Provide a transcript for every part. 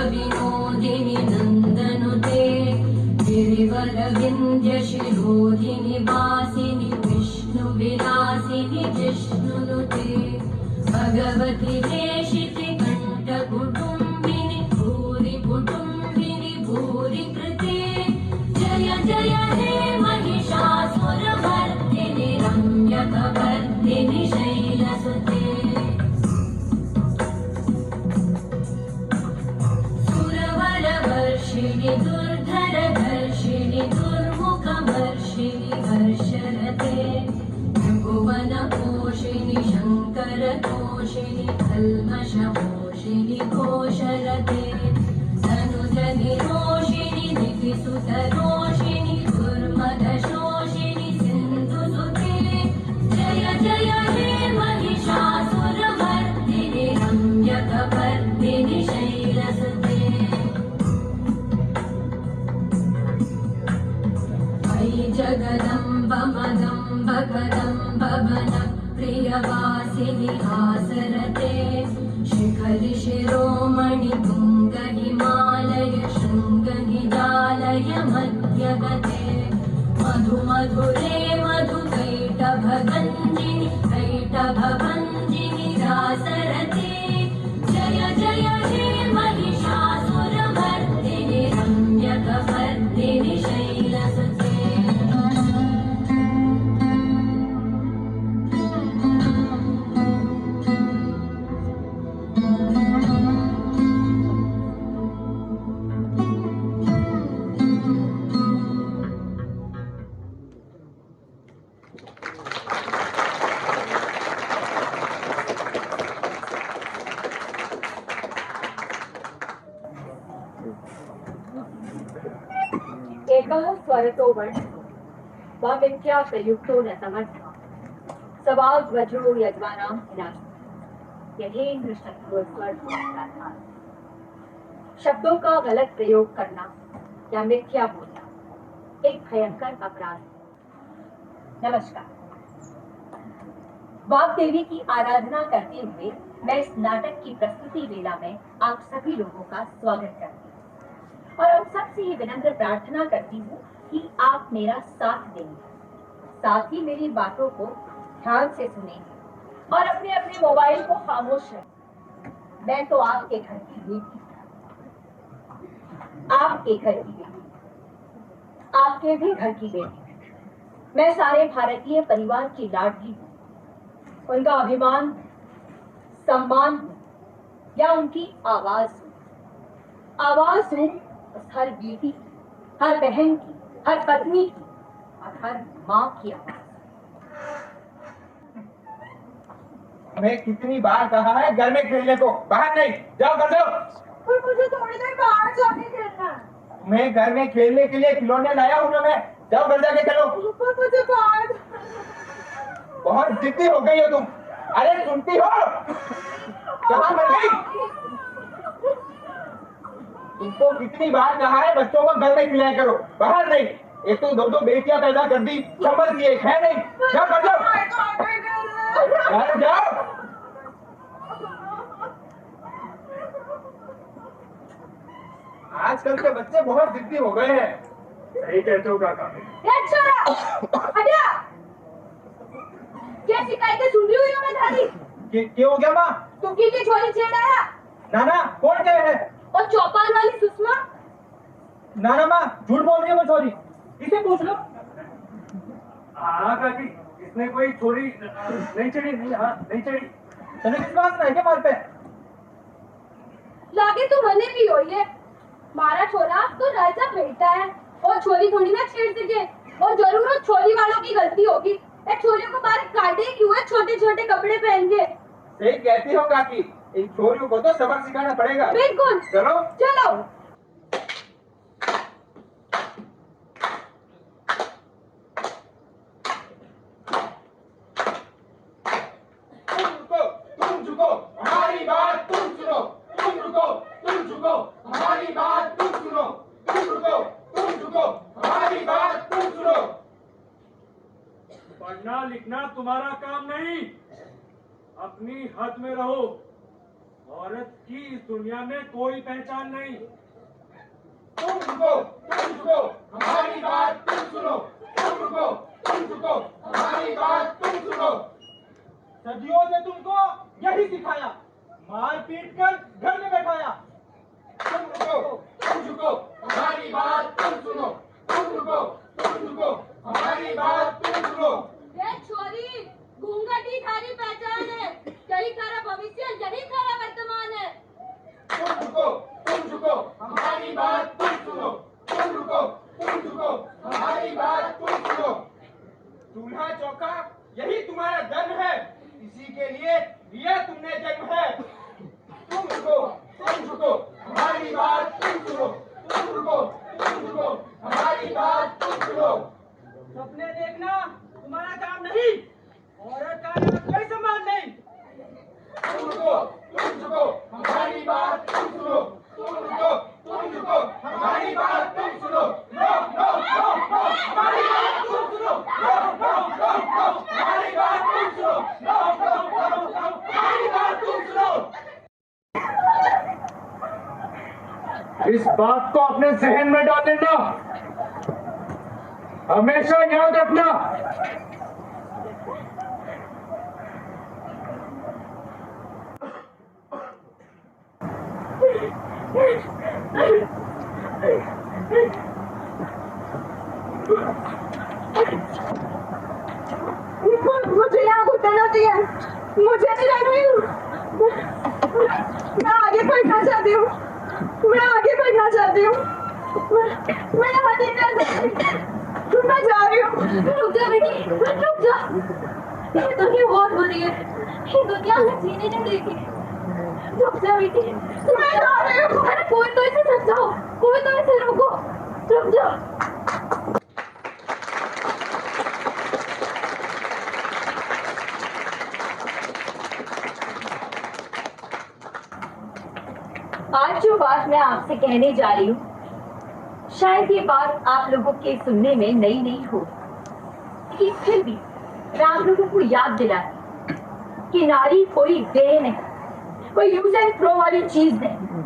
विनोदिनि नन्दनुते गिरिवरविन्द्यशिरोधिनि वासिनि विष्णुविलासिनि जिष्णुनुते भगवति देशिति कण्ठकुटुम्बिनि भूरि कुटुम्बिनि भूरि कृते जय जय हे महिषासुरमर्दिनि रम्यकवर्दिनि शैलसुते दुर्धरधर्षिणि दुर्मुखमर्षिणि हर्षरते त्रिभुवनपोषिणि शङ्करतोषिणि कल्मषपोषिणि घोषरते तनुजनिरोषिणि दितिसुतरोषिणि दुर्मदशोषिणि सिन्धुसुते जय जय हे महिषासुरमर्दिनि रम्यकवर्दिनि शैलसुते जगदम्ब मदम्ब कदम्ब वनप्रियवासिनि हासरते शिखरि शिरोमणि तुङ्ग हिमालय शृङ्ग निजालय मध्यगते मधु मधुरे मधुकैटभगञ्जिनि कैटभभञ्जिनि रासरते जय जय हे महिषासुरमर्दिनि रम्यकवर्दिनि शैलसुते एकः स्वरतो वर्ण वा मिथ्या प्रयुक्तो न समर्थः सवाग्वज्रो यज्वानां हिनाति यथेन्द्र शत्रुः स्वर्गो। शब्दों का गलत प्रयोग करना या मिथ्या बोलना एक भयंकर अपराध है। नमस्कार। वाग देवी की आराधना करते हुए मैं इस नाटक की प्रस्तुति वेला में आप सभी लोगों का स्वागत करती हूँ और अब सबसे ये विनम्र प्रार्थना करती हूँ कि आप मेरा साथ देंगे, साथ ही मेरी बातों को ध्यान से सुनेंगे और अपने अपने मोबाइल को खामोश रखें। मैं तो आपके घर की बेटी, आपके घर की बेटी, आपके भी घर की बेटी। मैं सारे भारतीय परिवार की लाडली हूँ, उनका अभिमान, सम्मान हूँ या उनकी आवाज हूँ। आवाज हूँ हर बेटी की, हर बहन की, हर पत्नी की और हर माँ की आवाज। मैं कितनी बार कहा है घर में खेलने को, बाहर नहीं। जाओ कर दो। पर मुझे थोड़ी देर बाहर जाके खेलना है। मैं घर में खेलने के लिए खिलौने लाया हूँ ना मैं। जाओ घर जाके खेलो। पर मुझे बाहर। बहुत जिद्दी हो गई हो तुम। अरे सुनती हो? कहाँ मर गई? तुमको कितनी बार कहा है बच्चों को घर में खिलाया करो, बाहर नहीं। एक तो दो बेटियां पैदा कर दी, संभल की एक है नहीं। जाओ कर जाओ। घर जाओ। आजकल के बच्चे बहुत जिद्दी हो गए हैं। सही कहते हो काका। क्या शिकायतें सुन रही हुई मैं थारी? क्यों हो गया माँ? तुम की छोरी छेड़ाया? नाना कौन गए हैं? और चौपाल वाली सुषमा? नाना माँ झूठ बोल रही है वो छोरी, इसे पूछ लो। हाँ काकी, इसने कोई छोरी नहीं चढ़ी। हाँ नहीं चढ़ी। तने विश्वास नहीं क्या मार पे? लागे तो मने भी हो ये मारा छोरा तो राजा बेटा है और छोरी थोड़ी ना छेड़ सके और जरूर वो छोरी वालों की गलती होगी। छोरियों को बाहर काटे क्यों है छोटे छोटे कपड़े पहन के? सही कहती हो काकी, इन छोरियों को तो सबक सिखाना पड़ेगा। बिल्कुल। चलो चलो। तुम झुको, हमारी बात तुम सुनो। तुम रुको, तुम झुको, हमारी बात तुम सुनो। तुम रुको, तुम झुको, हमारी बात तुम सुनो। पढ़ना लिखना तुम्हारा काम नहीं, अपनी हद में रहो। औरत की इस दुनिया में कोई पहचान नहीं। तुम रुको, हमारी बात तुम सुनो। तुम रुको, तुम झुको, हमारी बात तुम सुनो। सदियों ने तुमको यही सिखाया, मार पीट कर घर में बैठाया। तुम रुको, तुम झुको, हमारी बात तुम सुनो। तुम रुको, तुम झुको, हमारी बात तुम सुनो। ये छोरी घूंघट ही थारी पहचान है, यही थारा भविष्य, यही थारा वर्तमान है। तुम रुको, तुम झुको, हमारी बात तुम सुनो। तुम रुको, तुम झुको, हमारी बात तुम सुनो। दूल्हा चौका यही तुम्हारा धन है, इसी के लिए लिया तुमने जन्म है। तुम रुको, तुम झुको, हमारी बात तुम सुनो। तुम रुको, तुम झुको, हमारी बात तुम सुनो। सपने देखना तुम्हारा काम नहीं, औरत का नाम कोई सम्मान नहीं। तुम रुको, तुम झुको, हमारी बात तुम सुनो। तुम रुको, तुम झुको, हमारी बात तुम सुनो। नो नो नो नो, हमारी बात तुम सुनो। नो नो नो नो, हमारी बात तुम सुनो। नो नो नो नो, हमारी बात तुम सुनो। इस बात को अपने जहन में डाल लेना, हमेशा याद रखना। मुझे यहाँ घुटना चाहिए, मुझे नहीं रहना हूँ। मैं आगे बढ़ना चाहती हूँ, मैं आगे बढ़ना चाहती हूँ। मैं यहाँ नहीं रह सकती, मैं जा रही हूँ। रुक जा बेटी, रुक जा। ये दुनिया बहुत बुरी है, ये दुनिया हमें जीने नहीं देगी। रुक जा बेटी, मैं जा रही हूँ। अरे कोई तो इसे समझाओ, कोई तो इसे रोको, रुक जा। आज जो बात मैं आपसे कहने जा रही हूँ, शायद ये बात आप लोगों के सुनने में नई नहीं हो, लेकिन फिर भी मैं आप लोगों को याद दिलाती कि नारी कोई देह नहीं, कोई यूज एंड थ्रो वाली चीज नहीं।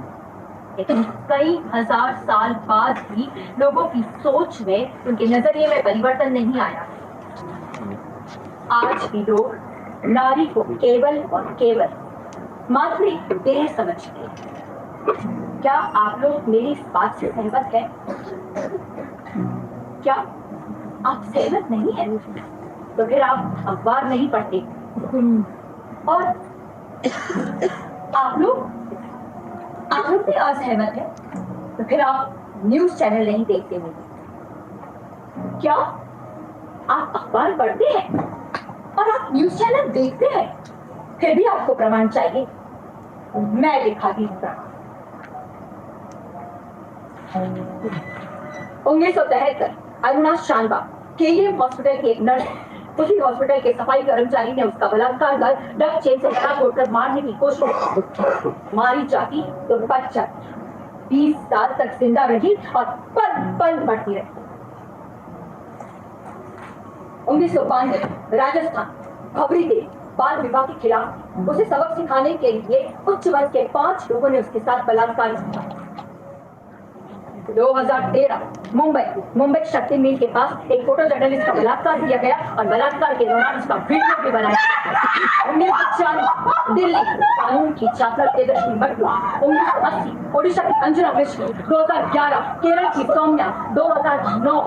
लेकिन कई हजार साल बाद भी लोगों की सोच में, उनके नजरिए में परिवर्तन नहीं आया। आज भी लोग नारी को केवल और केवल मात्र एक देह समझते हैं। क्या आप लोग मेरी इस बात से सहमत हैं? क्या आप सहमत नहीं हैं? तो फिर आप अखबार नहीं पढ़ते, और आप लोग भी असहमत हैं, तो फिर आप न्यूज चैनल नहीं देखते होंगे। क्या आप अखबार पढ़ते हैं और आप न्यूज चैनल देखते हैं, फिर भी आपको प्रमाण चाहिए? मैं दिखाती हूँ प्रमाण। 1973 अरुणा शानबा केईएम हॉस्पिटल की एक नर्स, उसी हॉस्पिटल के सफाई कर्मचारी ने उसका बलात्कार कर डक चेन से गला घोटकर मारने की कोशिश, मारी जाती तो बच जाती, 20 साल तक जिंदा रही और पल पल बढ़ती रही। 1992 राजस्थान खबरी के बाल विवाह के खिलाफ उसे सबक सिखाने के लिए उच्च वर्ग के 5 लोगों ने उसके साथ बलात्कार किया। 2013 मुंबई शक्ति मिल के पास एक फोटो जर्नलिस्ट का बलात्कार किया गया और बलात्कार के दौरान उसका वीडियो भी बनाया। 1996 दिल्ली कानून की चाकर तेजस्वी मटलू, 1980 ओडिशा की अंजना मिश्र, 2011 केरल की सौम्या, 2009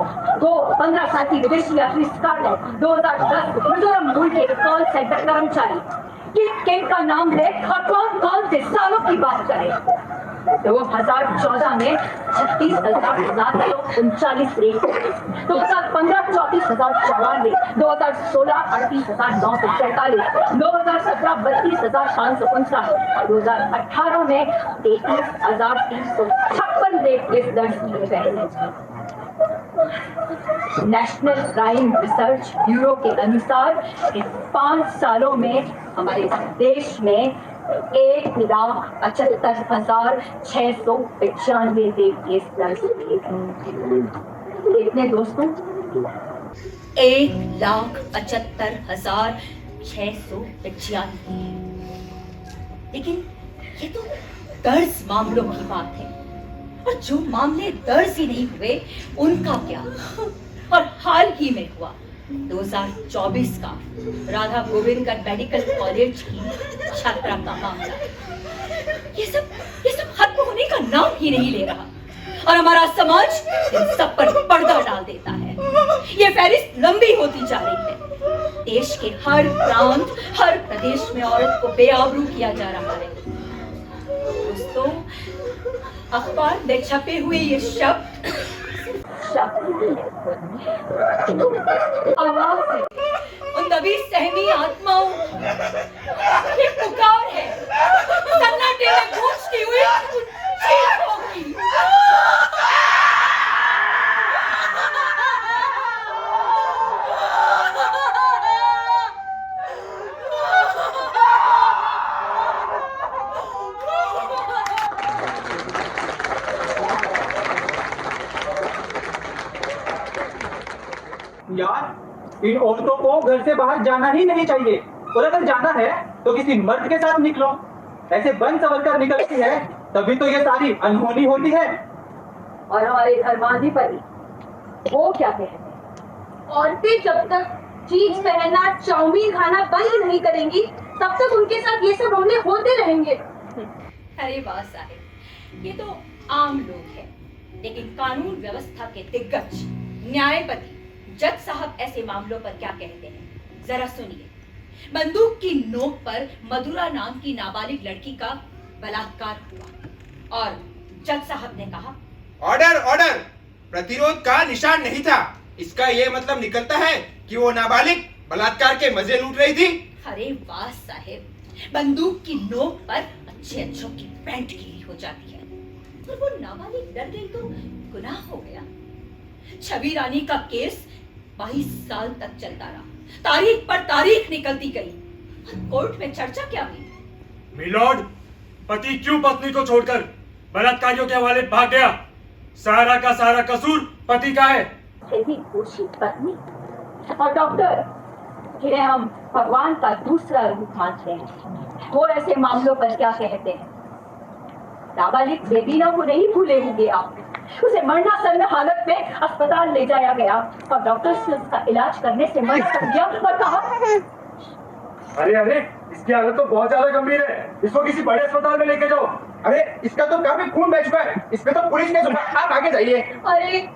दो 15 साल की विदेशी यात्री स्कारलेट, 2010 मिजोरम मूल के कॉल सेंटर कर्मचारी, किन का नाम ले और कौन से सालों की बात करे। 2014 में 36,939 रेप, 2015 34,094, 2016 38,943, 2017 32,559 और 2018 में 33,356 रेप केस दर्ज किए गए हैं। नेशनल क्राइम रिसर्च ब्यूरो के अनुसार इन 5 सालों में हमारे देश में 1,75,695 रेप केस दर्ज किए गए। कितने दोस्तों? 1,75,695। लेकिन ये तो दर्ज मामलों की बात है, और जो मामले दर्ज ही नहीं हुए उनका क्या? और हाल ही में हुआ 2024 का राधा गोविंदगढ़ मेडिकल कॉलेज की छात्रा का मामला, ये सब खत्म होने का नाम ही नहीं ले रहा, और हमारा समाज इन सब पर पर्दा डाल देता है। ये फहरिस्त लंबी होती जा रही है। देश के हर प्रांत, हर प्रदेश में औरत को बेआबरू किया जा रहा है। दोस्तों, अखबार में छपे हुए ये शब्द आवाज है उन दबी सहमी आत्माओं, ये पुकार है सन्नाटे में गूंजती हुई उन चीखों की। यार, इन औरतों को घर से बाहर जाना ही नहीं चाहिए, और अगर जाना है तो किसी मर्द के साथ निकलो। ऐसे बन संवर कर निकलती है तभी तो ये सारी अनहोनी होती है। और हमारे धर्माधिपति वो क्या कहते हैं? औरतें जब तक जीन्स पहनना, चाउमीन खाना बंद नहीं करेंगी, तब तक उनके साथ ये सब हमले होते रहेंगे। अरे वाह साहिब, ये तो आम लोग हैं, लेकिन कानून व्यवस्था के दिग्गज न्यायपति जज साहब ऐसे मामलों पर क्या कहते हैं, जरा सुनिए। बंदूक की नोक पर मधुरा नाम की नाबालिग लड़की का बलात्कार हुआ, और जज साहब ने कहा, ऑर्डर ऑर्डर, प्रतिरोध का निशान नहीं था। इसका ये मतलब निकलता है कि वो नाबालिग बलात्कार के मजे लूट रही थी। अरे वाह साहिब, बंदूक की नोक पर अच्छों की पैंट गीली हो जाती है, और वो नाबालिग डर गई तो गुनाह हो गया। छवि रानी का केस 22 साल तक चलता रहा, तारीख पर तारीख निकलती गई, और कोर्ट में चर्चा क्या हुई? मिलॉर्ड, पति क्यों पत्नी को छोड़कर बलात्कारियों के हवाले भाग गया? सारा का सारा कसूर पति का है। तेरी दोषी पत्नी और डॉक्टर, जिन्हें हम भगवान का दूसरा रूप मानते हैं, वो ऐसे मामलों पर क्या कहते हैं? नाबालिग बेबीना को नहीं भूले होंगे आप। उसे मरणासन्न हालत में अस्पताल ले जाया गया, और डॉक्टर्स ने उसका इलाज करने से मना कर दिया और कहा, अरे इसकी हालत तो बहुत ज्यादा गंभीर है, इसको किसी बड़े अस्पताल में लेके जाओ। अरे इसका तो काफी खून बह चुका है, इस पे तो पुलिस ने सुना। आप आगे जाइए। अरे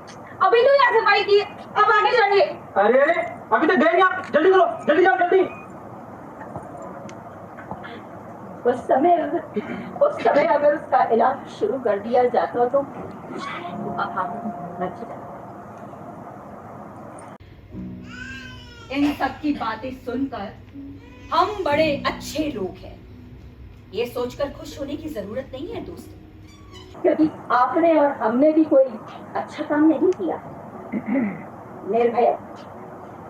अभी तो यहाँ सफाई की, अब आगे जाइए। अरे अभी तक गए नहीं आप, जल्दी करो, जल्दी जाओ जल्दी। उस समय अगर उसका इलाज शुरू कर दिया जाता तो इन सब की बातें सुनकर हम बड़े अच्छे लोग हैं, ये सोचकर खुश होने की जरूरत नहीं है दोस्तों, क्योंकि आपने और हमने भी कोई अच्छा काम नहीं किया। निर्भया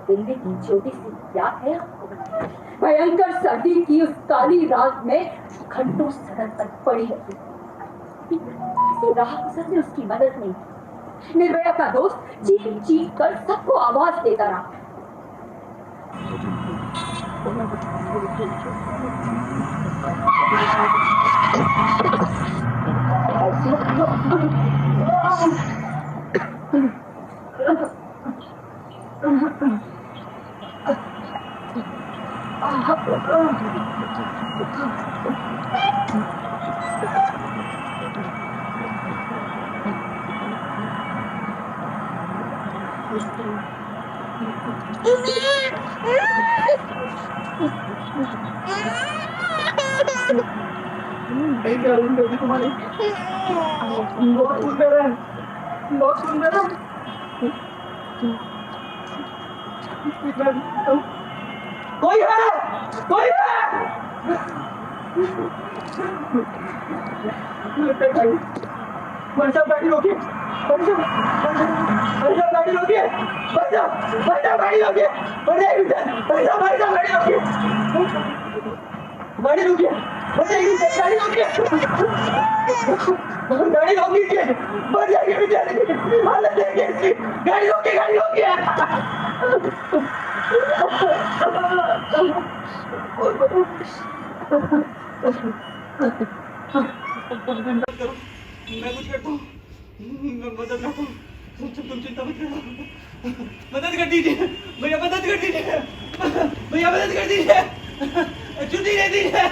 दिल्ली की छोटी सी याद है आपको? भयंकर सर्दी की उस काली रात में घंटों सड़क पर पड़ी रही, राह गुजर ने उसकी मदद नहीं की। निर्भया का दोस्त चीख चीख कर सबको आवाज देता रहा। क्या रूम बेबी तुम्हारी बहुत सुंदर है, बहुत सुंदर है। कोई है, कोई है। वर्षा गाड़ी रोकिए, वर्षा गाड़ी रोकिए, वर्षा गाड़ी रोकिए, वर्षा गाड़ी रोकिए, गाड़ी रोकिए, गाड़ी रोकिए, गाड़ी रोक लीजिए, मर जाएगी बेचारी, हालत देखिए इसकी, गाड़ी रोकिए, गाड़ी रोकिए। मैं कुछ करता हूँ, मदद करता हूँ, तुम चिंता मत करो, मदद कर दीजिए भैया, मदद कर दीजिए भैया, मदद कर दीजिए, छुट्टी दे दीजिए,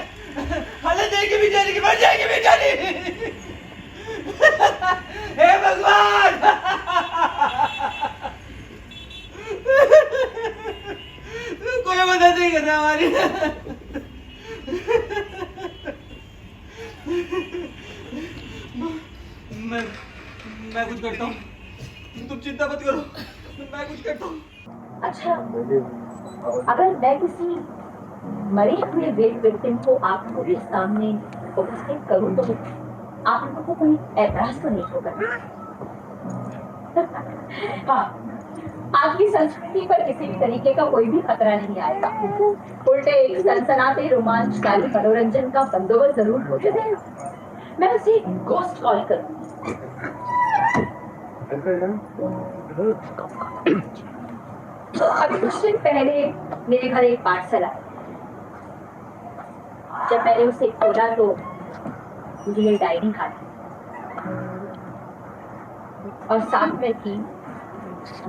हालत देख के बेचारी की मर जाएगी बेचारी, हे भगवान, कोई मदद नहीं कर रहा हमारी। मैं कुछ करता हूँ, तुम चिंता मत करो, मैं कुछ करता हूँ। अच्छा, अगर मैं किसी मरे हुए रेप विक्टिम को आपको के सामने उपस्थित करूं तो आप लोगों को कोई ऐतराज तो नहीं होगा? हाँ, आपकी संस्कृति पर किसी भी तरीके का कोई भी खतरा नहीं आएगा। उल्टे एक सनसनाते रोमांचकारी मनोरंजन का बंदोबस्त जरूर हो जाएगा। मैं उसे गोस्ट कॉल करूंगी। तो अभी कुछ दिन पहले मेरे घर एक पार्सल आया। जब मैंने उसे खोला तो मुझे ये डायरी खाती और साथ में थी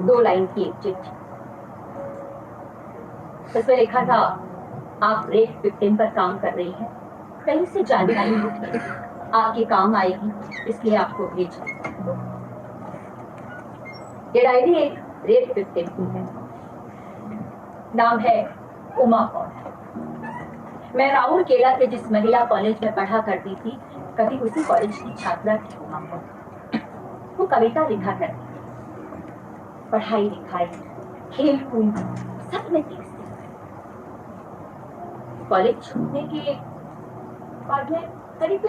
2 लाइन की एक चिट्ठी। उसमें लिखा था, आप रेप विक्टिम पर काम कर रही हैं, कहीं से जानकारी मिली आपके काम आएगी, इसलिए आपको भेजा। ये डायरी एक रेप विक्टिम की है, नाम है उमा कौर। मैं राहुल केला के जिस महिला कॉलेज में पढ़ा करती थी, कभी उसी कॉलेज की छात्रा थी उमा कौर। वो कविता लिखा करती थी, पढ़ाई लिखाई खेल कूद सब में तेज थी। कॉलेज छूटने के बाद में करीब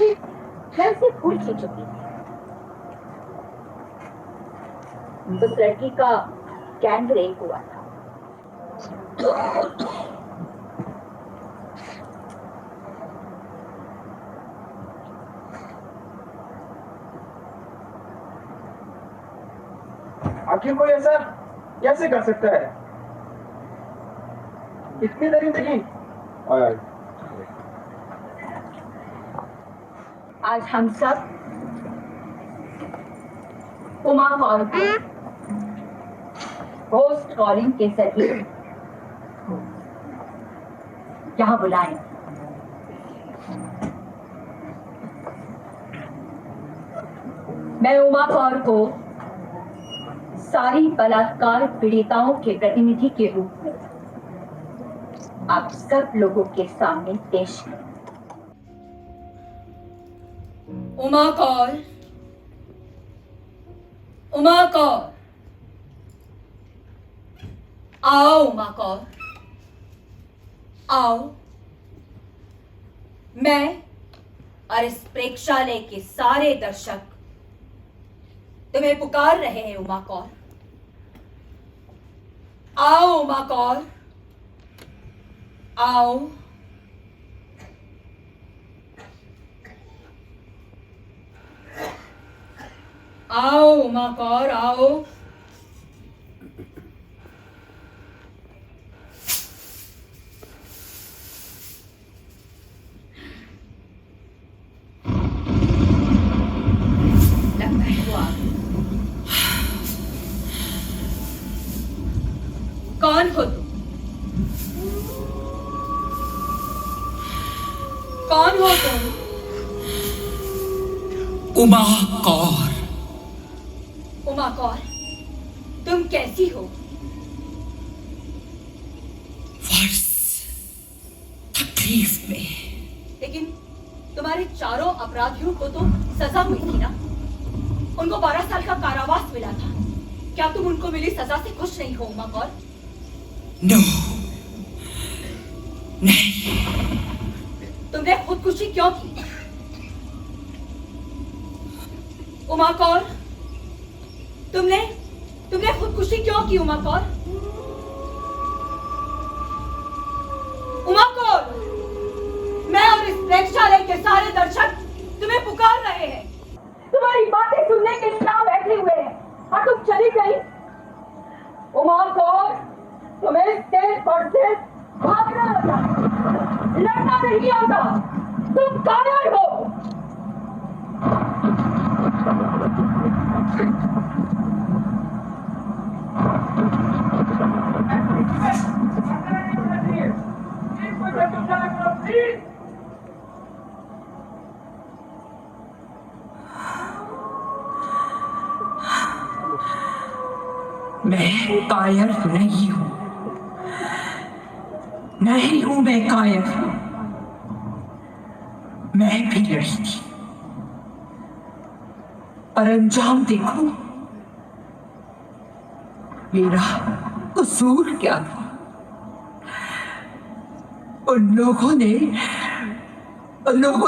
मैं उसे भूल ही चुकी थी। उस लड़की का गैंग रेप हुआ था। आखिर कोई ऐसा कैसे कर सकता है? इतनी दरिंदगी। आज हम सब उमा कौर को होस्ट कॉलिंग के जरिए यहाँ बुलाएं। मैं उमा कौर को सारी बलात्कार पीड़िताओं के प्रतिनिधि के रूप में आप सब लोगों के सामने पेश करें। उमा कौर, उमा कौर, आओ उमा कौर, आओ। मैं और इस प्रेक्षालय के सारे दर्शक तुम्हें पुकार रहे हैं उमा कौर। आओ उमा कौर, आओ। आओ उमा कौर, आओ। लगता है वो आ गई। कौन हो तुम? कौन हो तुम? उमा कौर। उमा कौर, तुम कैसी हो? वर्ष तकलीफ में। लेकिन तुम्हारे चारों अपराधियों को तो सजा हुई थी ना? उनको 12 साल का कारावास मिला था। क्या तुम उनको मिली सजा से खुश नहीं हो उमा कौर? नो, नहीं। तुमने खुदकुशी क्यों की? उमा कौर, तुमने खुदकुशी क्यों की उमा कौर? उमा कौर, मैं और इस प्रेक्षालय के सारे दर्शक तुम्हें पुकार रहे हैं। तुम्हारी बातें सुनने के लिए यहाँ बैठे हुए हैं और तुम चली गई। उमा कौर, तुम्हें स्टेज पर से भागना आता, लड़ना नहीं आता, तुम कायर हो। मैं कायर नहीं हूं, नहीं हूं मैं कायर। मैं भी लड़ी थी, पर अंजाम देखो, मेरा कसूर क्या था? उन लोगों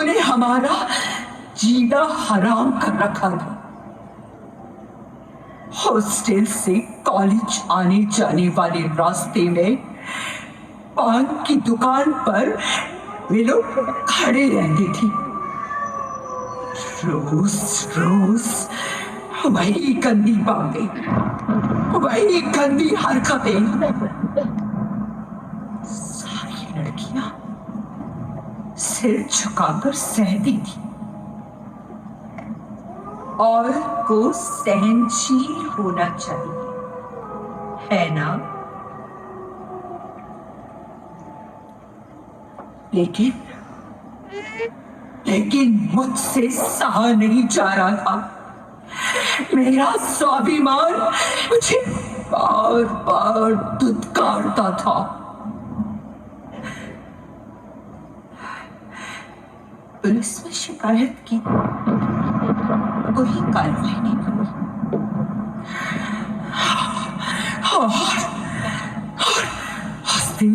ने हमारा जीना हराम कर रखा था। हॉस्टल से कॉलेज आने जाने वाले रास्ते में पान की दुकान पर वे लोग खड़े रहते थे। रोज रोज वही गंदी बातें, वही गंदी हरकतें। सारी लड़कियां सिर झुकाकर सहती थी और को सहनशील होना चाहिए, है ना? लेकिन मुझसे सहा नहीं जा रहा था। मेरा स्वाभिमान मुझे बार बार धुतकारता था। पुलिस में शिकायत की, कोई कार्रवाई नहीं हुई। और उस दिन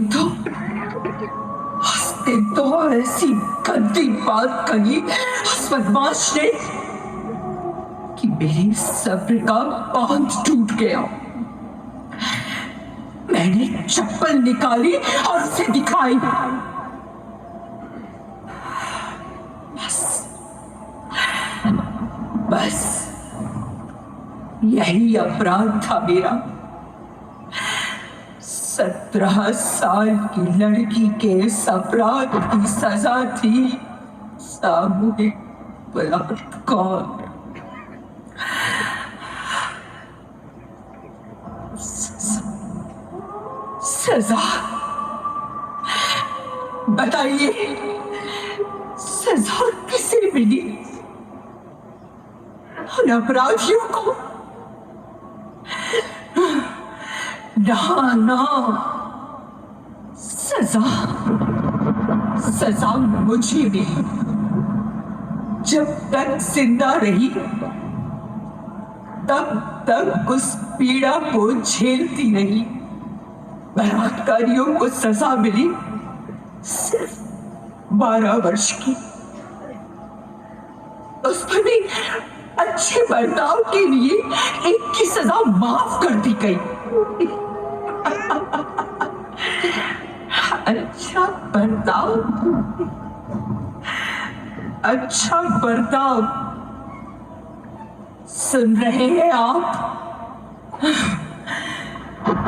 तो ऐसी गंदी बात कही उस बदमाश ने कि मेरी सब्र का बांध टूट गया। मैंने चप्पल निकाली और उसे दिखाई। बस यही अपराध था मेरा। 17 साल की लड़की के इस अपराध की सजा थी सामूहिक बलात्कार। सजा बताइए, सजा किसे मिली? उन अपराधियों को? ना, सजा मुझे मिली। जब तक जिंदा रही तब तक उस पीड़ा को झेलती नहीं। बलात्कारियों को सजा मिली सिर्फ 12 वर्ष की। उस पर भी अच्छे बर्ताव के लिए एक की सजा माफ कर दी गई। अच्छा बर्ताव सुन रहे हैं आप?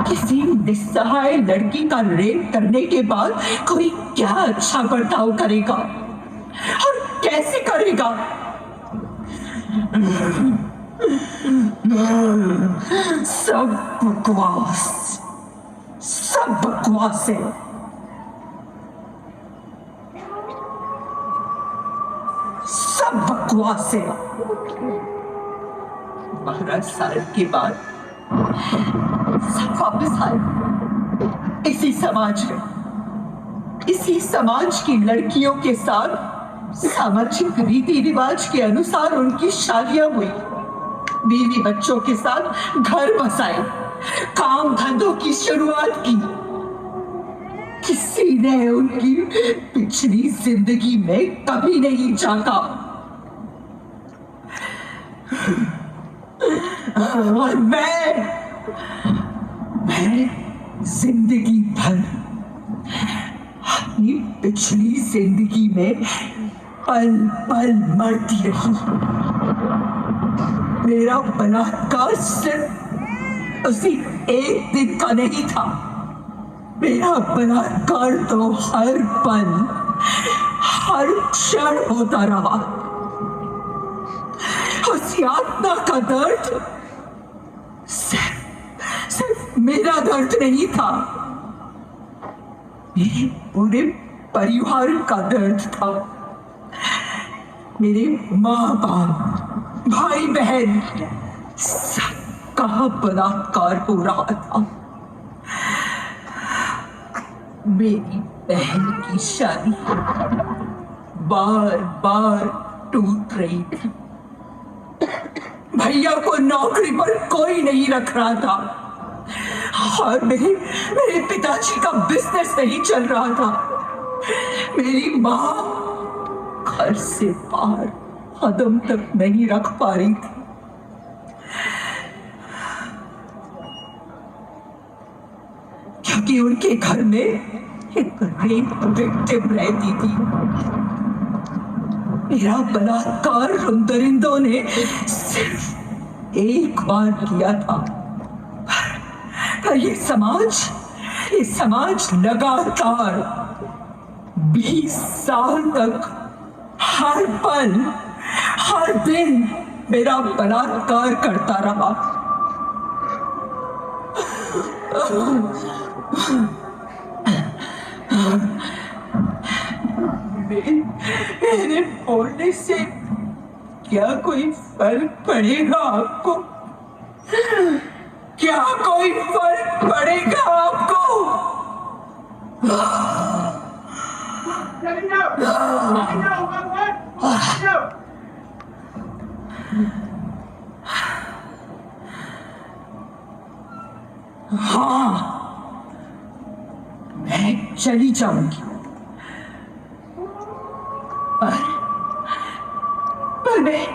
किसी निस्सहाय लड़की का रेप करने के बाद कोई क्या अच्छा बर्ताव करेगा और कैसे करेगा? सब बकवास है। 12 साल के बाद सब वापस आए इसी समाज में, इसी समाज की लड़कियों के साथ सामाजिक रीति रिवाज के अनुसार उनकी शादियां हुई, बीवी बच्चों के साथ घर बसाए, काम धंधों की शुरुआत की। किसी ने उनकी पिछली जिंदगी में कभी नहीं झांका। और मैं जिंदगी भर अपनी पिछली जिंदगी में पल पल मरती रही। मेरा बलात्कार सिर्फ उसी एक दिन का नहीं था, मेरा बलात्कार तो हर पल हर क्षण होता रहा। उस यातना का दर्द सिर्फ मेरा दर्द नहीं था, मेरे पूरे परिवार का दर्द था। मेरे माँ बाप, भाई बहन सबका बलात्कार हो रहा था। मेरी बहन की शादी बार बार टूट रही थी। भैया को नौकरी पर कोई नहीं रख रहा था और मेरे पिताजी का बिजनेस नहीं चल रहा था। मेरी माँ घर से बाहर कदम तक नहीं रख पा रही थी। क्योंकि उनके घर में एक रेप विक्टिम रहती थी। मेरा बलात्कार उन दरिंदों ने सिर्फ एक बार किया था, पर ये समाज लगातार 20 साल तक हर पल हर दिन मेरा बलात्कार करता रहा। मेरे बोलने से क्या कोई फर्क पड़ेगा आपको? क्या कोई फर्क पड़ेगा आपको? हाँ, मैं चली जाऊंगी, पर मैं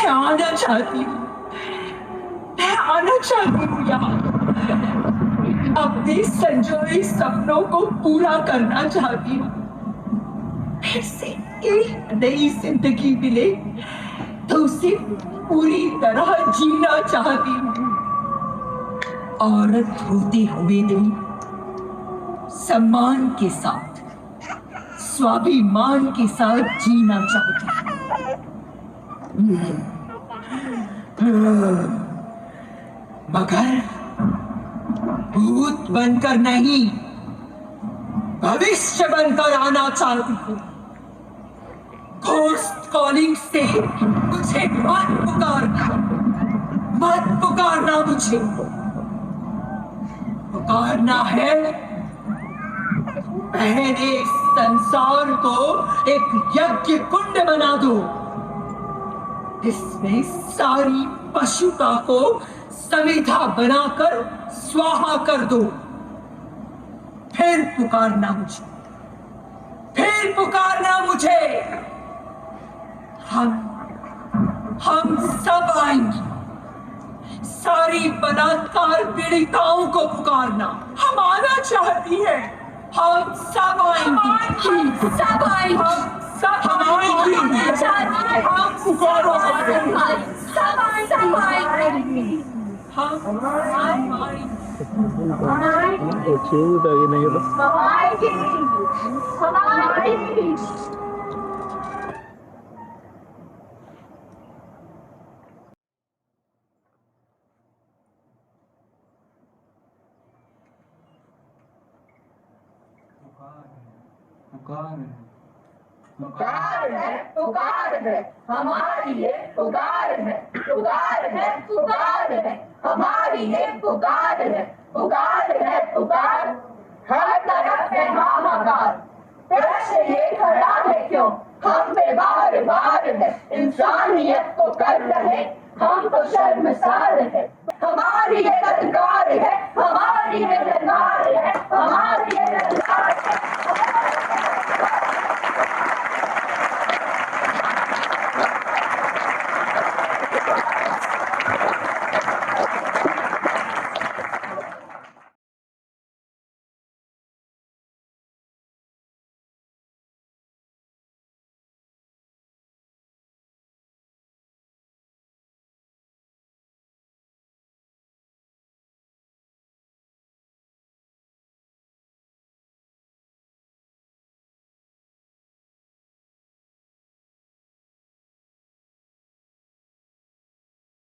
आना चाहती हूँ। मैं आना चाहती हूँ यहाँ, अपने संजोए सपनों को पूरा करना चाहती हूँ। फिर से एक नई जिंदगी मिले तो उसे पूरी तरह जीना चाहती हूँ। औरत होते हुए नहीं, सम्मान के साथ, स्वाभिमान के साथ जीना चाहती हूँ। मगर भूत बनकर नहीं, भविष्य बनकर आना चाहती हूँ। घोस्ट कॉलिंग से मुझे मत पुकारना मुझे। पुकारना है, पहले संसार को एक यज्ञ कुंड बना दो, इसमें सारी पशुता को समिधा बनाकर स्वाहा कर दो। फिर पुकारना मुझे, हम सब आएंगे। सारी बलात्कार पीड़िताओं को पुकारना। हम आना चाहती है, हम सब आएंगे, सब आएंगे, हम पुकार है हमारी ये पुकार है, पुकार है हमारी ये पुकार है, पुकार हर तरफ है हाहाकार। प्रश्न ये खड़ा है क्यों, हम पे बार बार है, इंसानियत को कर रहे, हम तो शर्मसार है। हमारी ये ललकार है, हमारी ये ललकार है,